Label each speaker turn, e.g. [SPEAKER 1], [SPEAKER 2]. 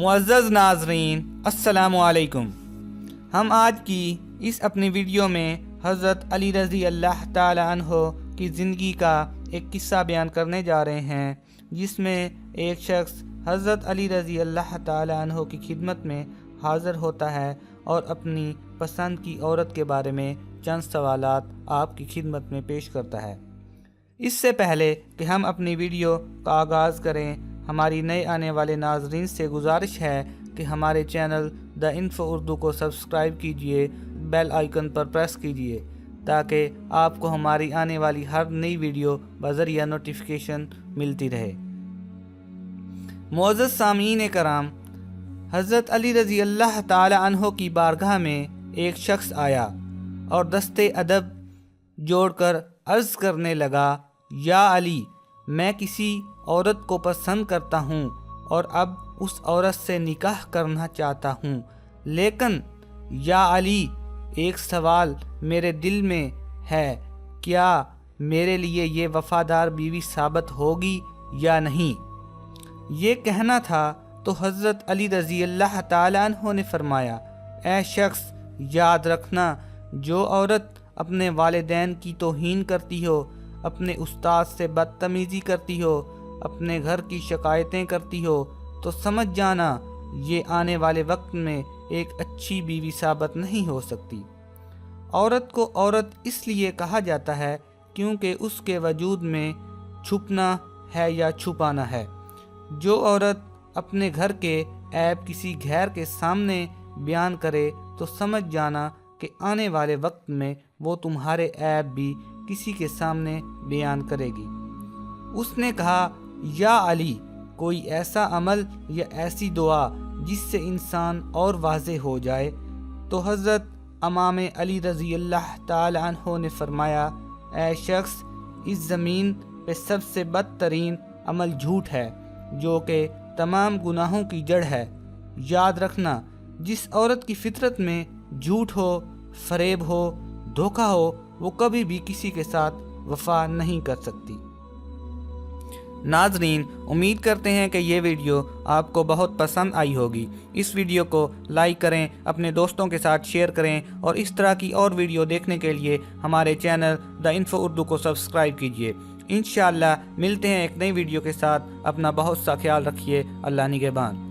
[SPEAKER 1] معزز ناظرین السلام علیکم۔ ہم آج کی اس اپنی ویڈیو میں حضرت علی رضی اللہ تعالی عنہ کی زندگی کا ایک قصہ بیان کرنے جا رہے ہیں، جس میں ایک شخص حضرت علی رضی اللہ تعالی عنہ کی خدمت میں حاضر ہوتا ہے اور اپنی پسند کی عورت کے بارے میں چند سوالات آپ کی خدمت میں پیش کرتا ہے۔ اس سے پہلے کہ ہم اپنی ویڈیو کا آغاز کریں، ہماری نئے آنے والے ناظرین سے گزارش ہے کہ ہمارے چینل دا انفو اردو کو سبسکرائب کیجئے، بیل آئیکن پر پریس کیجئے تاکہ آپ کو ہماری آنے والی ہر نئی ویڈیو بذریعہ نوٹیفیکیشن ملتی رہے۔ معزز سامعین کرام، حضرت علی رضی اللہ تعالی عنہ کی بارگاہ میں ایک شخص آیا اور دستے ادب جوڑ کر عرض کرنے لگا، یا علی، میں کسی عورت کو پسند کرتا ہوں اور اب اس عورت سے نکاح کرنا چاہتا ہوں، لیکن یا علی، ایک سوال میرے دل میں ہے، کیا میرے لیے یہ وفادار بیوی ثابت ہوگی یا نہیں؟ یہ کہنا تھا تو حضرت علی رضی اللہ تعالی عنہ نے فرمایا، اے شخص، یاد رکھنا، جو عورت اپنے والدین کی توہین کرتی ہو، اپنے استاد سے بدتمیزی کرتی ہو، اپنے گھر کی شکایتیں کرتی ہو، تو سمجھ جانا یہ آنے والے وقت میں ایک اچھی بیوی ثابت نہیں ہو سکتی۔ عورت کو عورت اس لیے کہا جاتا ہے کیونکہ اس کے وجود میں چھپنا ہے یا چھپانا ہے۔ جو عورت اپنے گھر کے عیب کسی غیر کے سامنے بیان کرے تو سمجھ جانا کہ آنے والے وقت میں وہ تمہارے عیب بھی کسی کے سامنے بیان کرے گی۔ اس نے کہا، یا علی، کوئی ایسا عمل یا ایسی دعا جس سے انسان اور واضح ہو جائے؟ تو حضرت امام علی رضی اللہ تعالی عنہ نے فرمایا، اے شخص، اس زمین پہ سب سے بدترین عمل جھوٹ ہے، جو کہ تمام گناہوں کی جڑ ہے۔ یاد رکھنا، جس عورت کی فطرت میں جھوٹ ہو، فریب ہو، دھوکہ ہو، وہ کبھی بھی کسی کے ساتھ وفا نہیں کر سکتی۔ ناظرین، امید کرتے ہیں کہ یہ ویڈیو آپ کو بہت پسند آئی ہوگی۔ اس ویڈیو کو لائک کریں، اپنے دوستوں کے ساتھ شیئر کریں اور اس طرح کی اور ویڈیو دیکھنے کے لیے ہمارے چینل دا انفو اردو کو سبسکرائب کیجیے۔ انشاءاللہ ملتے ہیں ایک نئی ویڈیو کے ساتھ۔ اپنا بہت سا خیال رکھیے۔ اللہ نگہبان۔